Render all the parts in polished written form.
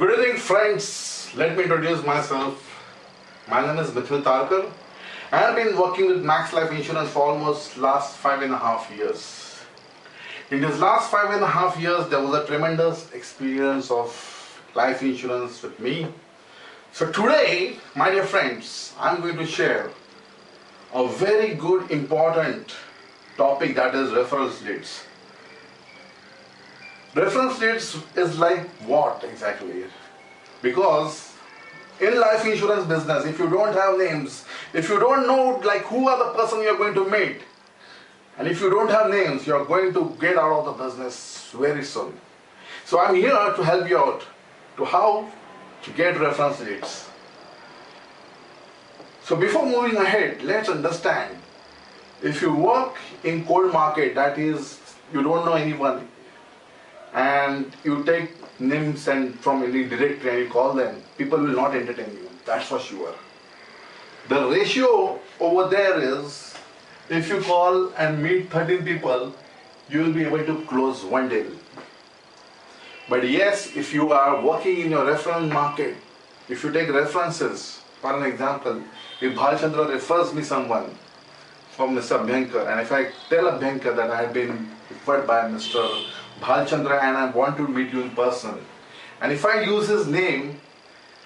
Good evening, friends. Let me introduce myself. My name is Mithil Tarkar. I have been working with Max Life Insurance for almost last 5.5 years. In this last 5.5 years, there was a tremendous experience of life insurance with me. So today, my dear friends, I'm going to share a very good, important topic, that is reference leads. Reference leads is like what exactly? Because in life insurance business, if you don't have names, if you don't know like who are the person you're going to meet, and if you don't have names, you're going to get out of the business very soon. So I'm here to help you out to how to get reference leads. So before moving ahead, let's understand, if you work in cold market, that is, you don't know anyone, and you take names and from any directory and you call them, people will not entertain you, that's for sure. The ratio over there is, if you call and meet 13 people, you will be able to close one deal. But yes, if you are working in your reference market, if you take references, for an example, if Bhalchandra refers me someone from Mr. Bhankar, and if I tell a Bhankar that I have been referred by Mr. Bhalchandra and I want to meet you in person, and if I use his name,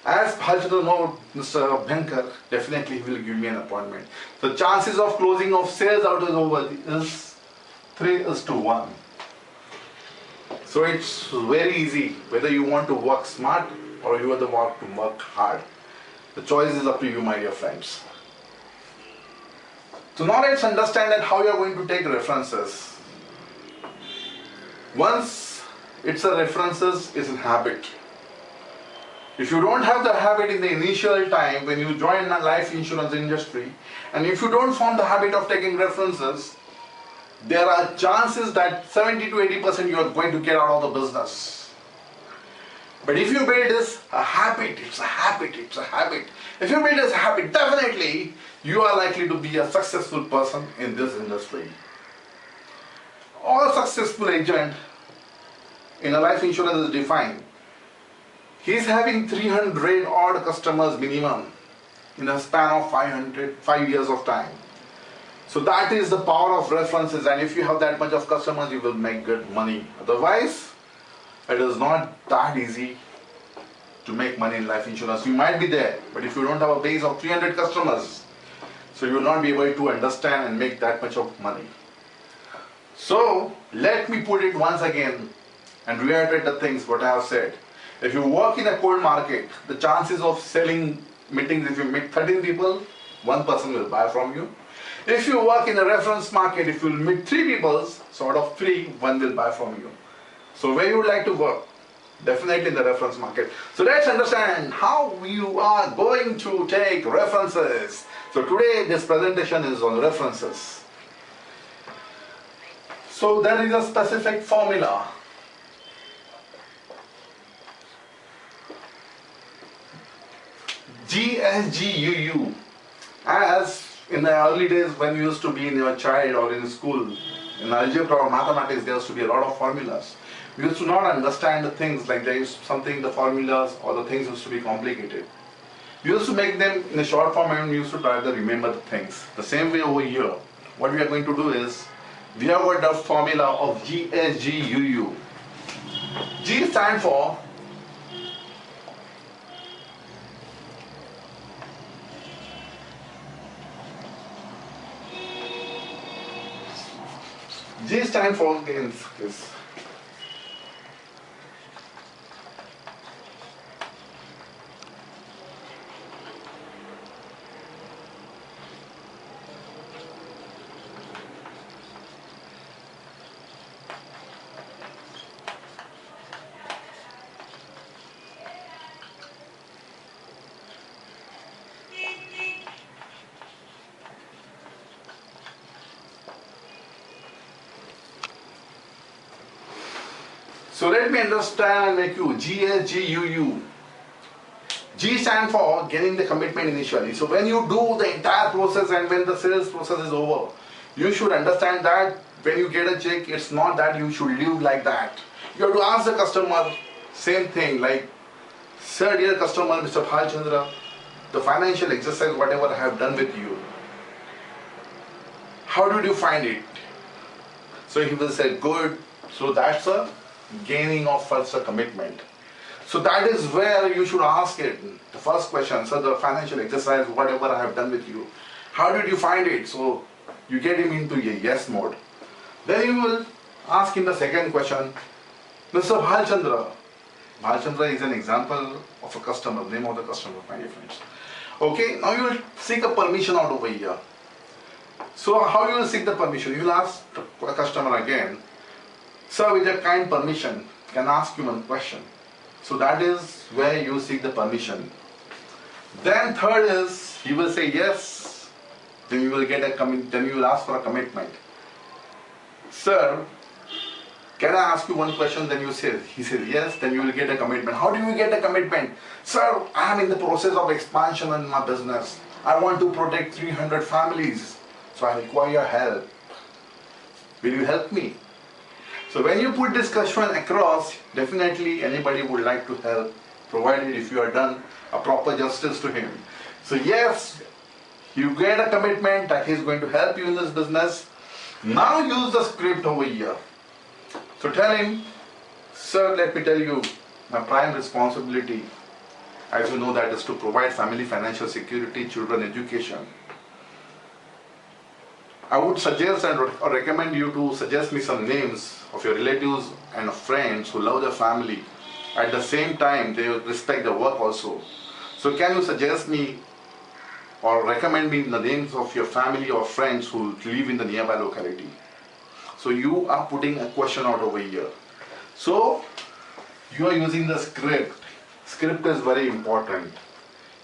as Bhalchandra knows Mr. Bhankar, definitely he will give me an appointment. The chances of closing of sales out is over is 3:1. So it's very easy whether you want to work smart or you want to work hard. The choice is up to you, my dear friends. So now let's understand that how you are going to take references. Once it's a references, it's a habit. If you don't have the habit in the initial time when you join the life insurance industry, and if you don't form the habit of taking references, there are chances that 70 to 80% you are going to get out of the business. But if you build this a habit, it's a habit. If you build this habit, definitely you are likely to be a successful person in this industry. All successful agent in a life insurance is defined. He's having 300 odd customers minimum in a span of 5 years of time. So that is the power of references, and if you have that much of customers, you will make good money. Otherwise, it is not that easy to make money in life insurance. You might be there, but if you don't have a base of 300 customers, so you will not be able to understand and make that much of money. So let me put it once again and reiterate the things what I have said. If you work in a cold market, the chances of selling meetings, if you meet 13 people, one person will buy from you. If you work in a reference market, if you meet 3 people, so out of 3, one will buy from you. So where you would like to work? Definitely in the reference market. So let's understand how you are going to take references. So today this presentation is on references. So there is a specific formula. GSGUU. As in the early days when you used to be in your child or in school, in algebra or mathematics, there used to be a lot of formulas. We used to not understand the things, like there is something, the formulas or the things used to be complicated. We used to make them in a short form and we used to try to remember the things. The same way over here, what we are going to do is, we have got the formula of GSGUU. G stand for gains. So let me understand and make you GSGUU. G stand for getting the commitment initially. So when you do the entire process and when the sales process is over, you should understand that when you get a check, it's not that you should live like that. You have to ask the customer same thing, like Sir, dear customer, Mr. Bhalchandra, the financial exercise, whatever I have done with you, how did you find it? So he will say, good. So that's a gaining of first a commitment. So that is where you should ask it. The first question, so the financial exercise, whatever I have done with you, how did you find it? So you get him into a yes mode. Then you will ask him the second question, Mr. Bhalchandra. Bhalchandra is an example of a customer, name of the customer, my dear friends. Okay, now you will seek a permission out over here. So how you will seek the permission? You will ask the customer again, sir, with your kind permission, can I ask you one question? So that is where you seek the permission. Then third is, he will say yes, then you will get then you will ask for a commitment. Sir, can I ask you one question? Then he says yes, then you will get a commitment. How do you get a commitment? Sir, I am in the process of expansion in my business. I want to protect 300 families. So I require your help. Will you help me? So when you put this question across, definitely anybody would like to help, provided if you are done a proper justice to him. So yes, you get a commitment that he is going to help you in this business. Now use the script over here. So tell him, sir, let me tell you, my prime responsibility, as you know, that is to provide family financial security, children education. I would suggest and recommend you to suggest me some names of your relatives and friends who love their family. At the same time, they respect their work also. So can you suggest me or recommend me the names of your family or friends who live in the nearby locality? So you are putting a question out over here. So you are using the script. Script is very important.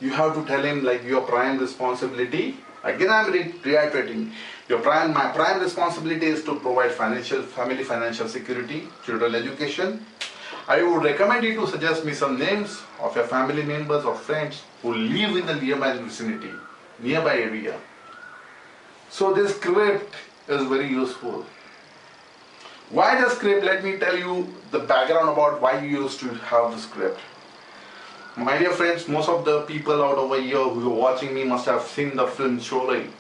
You have to tell him like your prime responsibility. Again, I am reiterating. My prime responsibility is to provide family financial security, children education. I would recommend you to suggest me some names of your family members or friends who live in the nearby vicinity, nearby area. So this script is very useful. Why the script? Let me tell you the background about why you used to have the script. My dear friends, most of the people out over here who are watching me must have seen the film Sholay.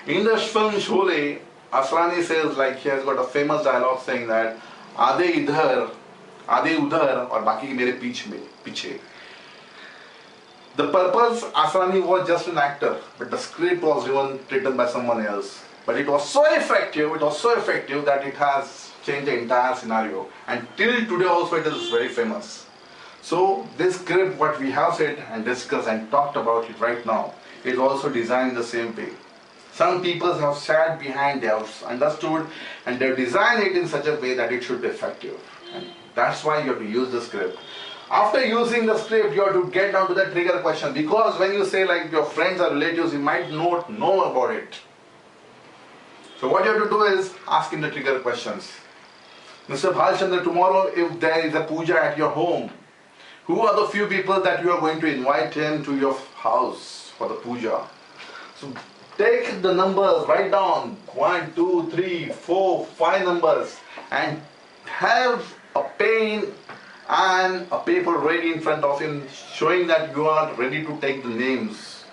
In the film Sholay, Asrani says, like, he has got a famous dialogue saying that Aadhe idhar, Aadhe udhar, aur baki mere piche. The purpose, Asrani was just an actor, but the script was even written by someone else. But it was so effective that it has changed the entire scenario. And till today also it is very famous. So this script, what we have said and discussed and talked about it right now, is also designed in the same way. Some people have sat behind, they have understood, and they have designed it in such a way that it should be effective. And that's why you have to use the script. After using the script, you have to get down to the trigger question, because when you say like your friends or relatives, you might not know about it. So what you have to do is ask him the trigger questions. Mr. Bhalchandra, tomorrow if there is a puja at your home, who are the few people that you are going to invite him to your house for the puja? So take the numbers, write down 1, 2, 3, 4, 5 numbers, and have a pen and a paper ready in front of him, showing that you are ready to take the names.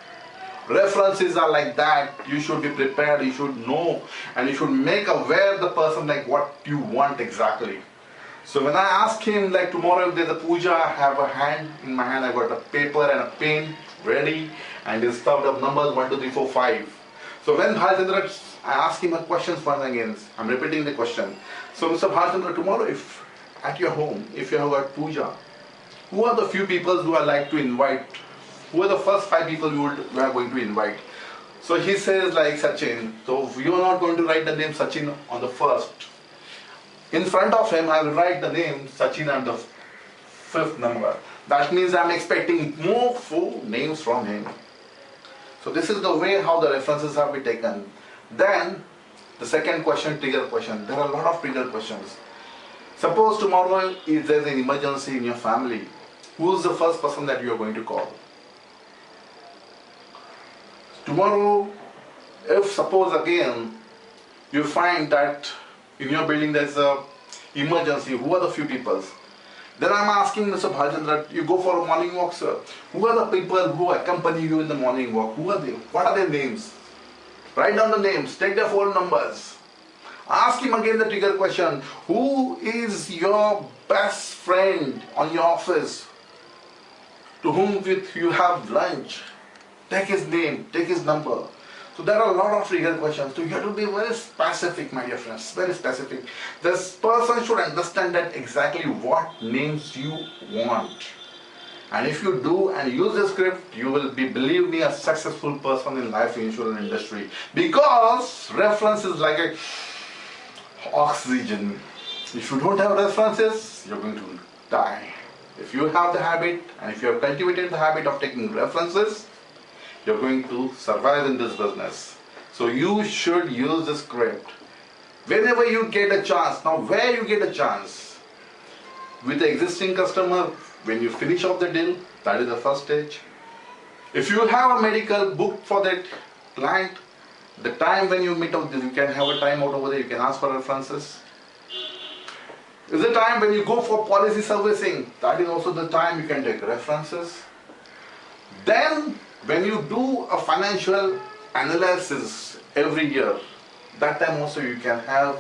References are like that. You should be prepared, you should know, and you should make aware the person like what you want exactly. So when I ask him like tomorrow if there's a puja, I have a hand in my hand, I got a paper and a pen ready, and it's stuffed up numbers 1, 2, 3, 4, 5. So when Bhalchandra, I ask him a question once again, I'm repeating the question. So Mr. Bhalchandra, tomorrow if at your home, if you have got puja, who are the few people who are like to invite? Who are the first 5 people you are going to invite? So he says like Sachin. So you are not going to write the name Sachin on the first. In front of him, I will write the name Sachin on the 5th number. That means I'm expecting more 4 names from him. So this is the way how the references have been taken. Then the second question, trigger question. There are a lot of trigger questions. Suppose tomorrow if there is an emergency in your family, who is the first person that you are going to call? Tomorrow, if suppose again you find that in your building there's a emergency, who are the few people? Then I'm asking Mr. Bhalchandra, you go for a morning walk, sir. Who are the people who accompany you in the morning walk? Who are they? What are their names? Write down the names, take their phone numbers. Ask him again the trigger question. Who is your best friend on your office to whom with you have lunch? Take his name, take his number. So there are a lot of trigger questions. So you have to be very specific, my dear friends, very specific. This person should understand that exactly what names you want. And if you do and use the script, you will be, believe me, a successful person in life insurance industry. Because reference is like a oxygen. If you don't have references, you're going to die. If you have the habit, and if you have cultivated the habit of taking references, you're going to survive in this business. So you should use the script whenever you get a chance. Now where you get a chance? With the existing customer, when you finish off the deal, that is the first stage. If you have a medical booked for that client, the time when you meet up, you can have a time out over there, you can ask for references. Is the time when you go for policy servicing, that is also the time you can take references. Then when you do a financial analysis every year, that time also you can have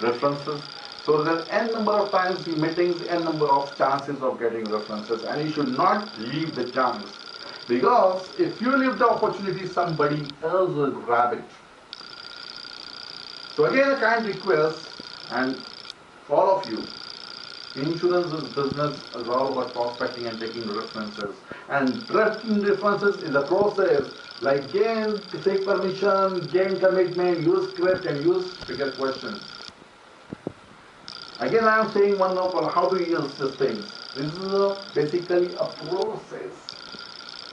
references. So there are n number of times meetings, n number of chances of getting references, and you should not leave the chance. Because if you leave the opportunity, somebody else will grab it. So again, a kind request, and for all of you, insurance business is all about prospecting and taking references. And taking references is a process like gain, take permission, gain commitment, use script, and use trigger questions. Again, I am saying one more for how to use these things. This is basically a process.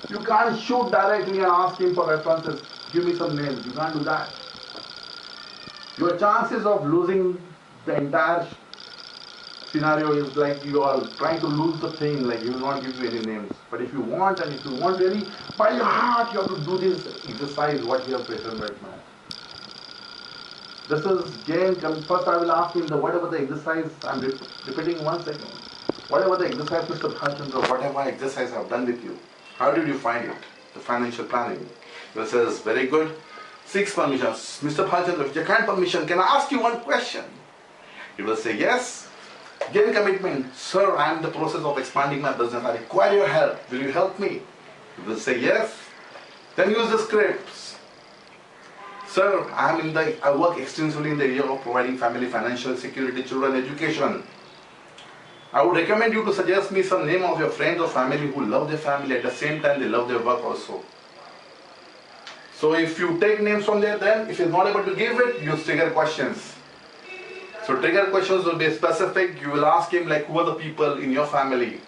You can't shoot directly and ask him for references. Give me some names. You can't do that. Your chances of losing the entire scenario is like you are trying to lose the thing, like you will not give you any names. But if you want, and if you want really, by your heart, you have to do this exercise, what you have written right now. This is again, first I will ask him whatever the exercise, I'm repeating once again. Whatever the exercise, Mr. Bhalchandra, whatever exercise I've done with you, how did you find it? The financial planning. He says, very good. 6 permissions. Mr. Bhalchandra, if you can't permission, can I ask you one question? He will say, yes. Gain commitment. Sir, I am in the process of expanding my business. I require your help. Will you help me? He will say, yes. Then use the scripts. Sir, I work extensively in the area of providing family financial security, children education. I would recommend you to suggest me some name of your friends or family who love their family at the same time they love their work also. So if you take names from there, then if you're not able to give it, use trigger questions. So trigger questions will be specific. You will ask him like, who are the people in your family?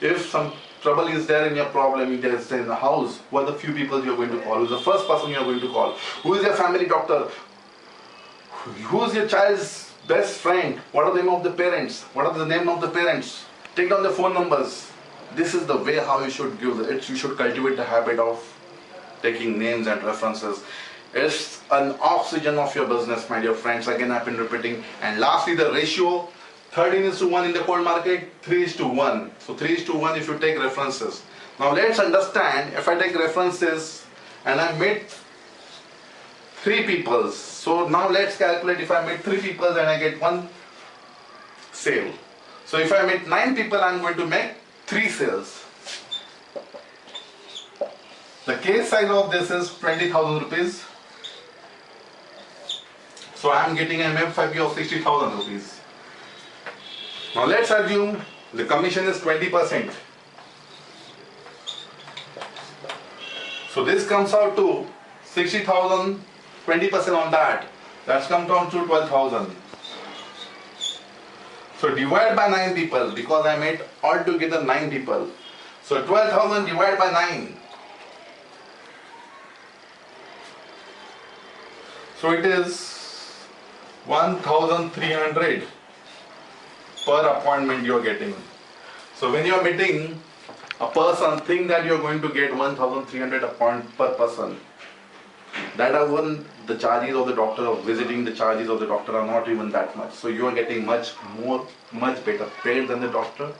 If some trouble is there in your problem, in the house, who are the few people you're going to call? Who's the first person you're going to call? Who is your family doctor? Who is your child's best friend? What are the name of the parents? What are the name of the parents? Take down the phone numbers. This is the way how you should give it. You should cultivate the habit of taking names and references. It's an oxygen of your business, my dear friends. Again, I've been repeating. And lastly, the ratio 13:1 in the cold market, 3:1. So 3:1 if you take references. Now let's understand, if I take references and I meet 3 people. So now let's calculate if I meet 3 people and I get 1 sale. So if I meet 9 people, I'm going to make 3 sales. The case size of this is 20,000 rupees. So I am getting an MFIP of 60,000 rupees. Now let's assume the commission is 20%. So this comes out to 60,000, 20% on that. That's come down to 12,000. So divide by 9 people because I made altogether 9 people. So 12,000 divided by 9. So it is 1,300 per appointment you are getting. So when you are meeting a person, think that you are going to get 1,300 per person. That the charges of the doctor of visiting, the charges of the doctor are not even that much. So you are getting much better paid than the doctor.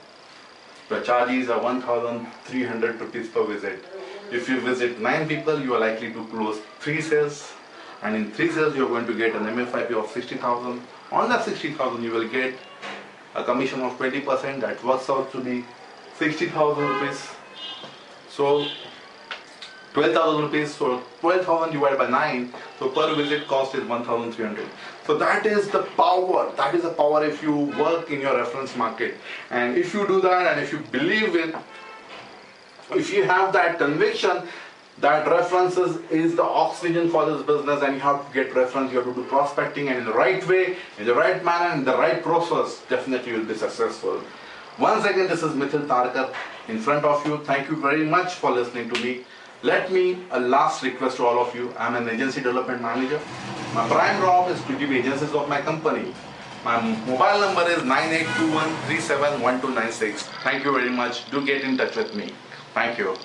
The charges are 1,300 rupees per visit. If you visit 9 people, you are likely to close 3 sales, and in 3 sales you are going to get an MFIP of 60,000. On that 60,000 you will get a commission of 20%, that works out to be 60,000 rupees. So 12,000 rupees, so 12,000 divided by 9, so per visit cost is 1,300. So that is the power if you work in your reference market. And if you do that, and if you believe it, if you have that conviction that references is the oxygen for this business, and you have to get reference, you have to do prospecting, and in the right way, in the right manner, in the right process, definitely you will be successful. Once again, this is Mithil Tarkar in front of you. Thank you very much for listening to me. Let me a last request to all of you. I am an agency development manager. My prime job is to give agencies of my company. My mobile number is 9821371296. Thank you very much. Do get in touch with me. Thank you.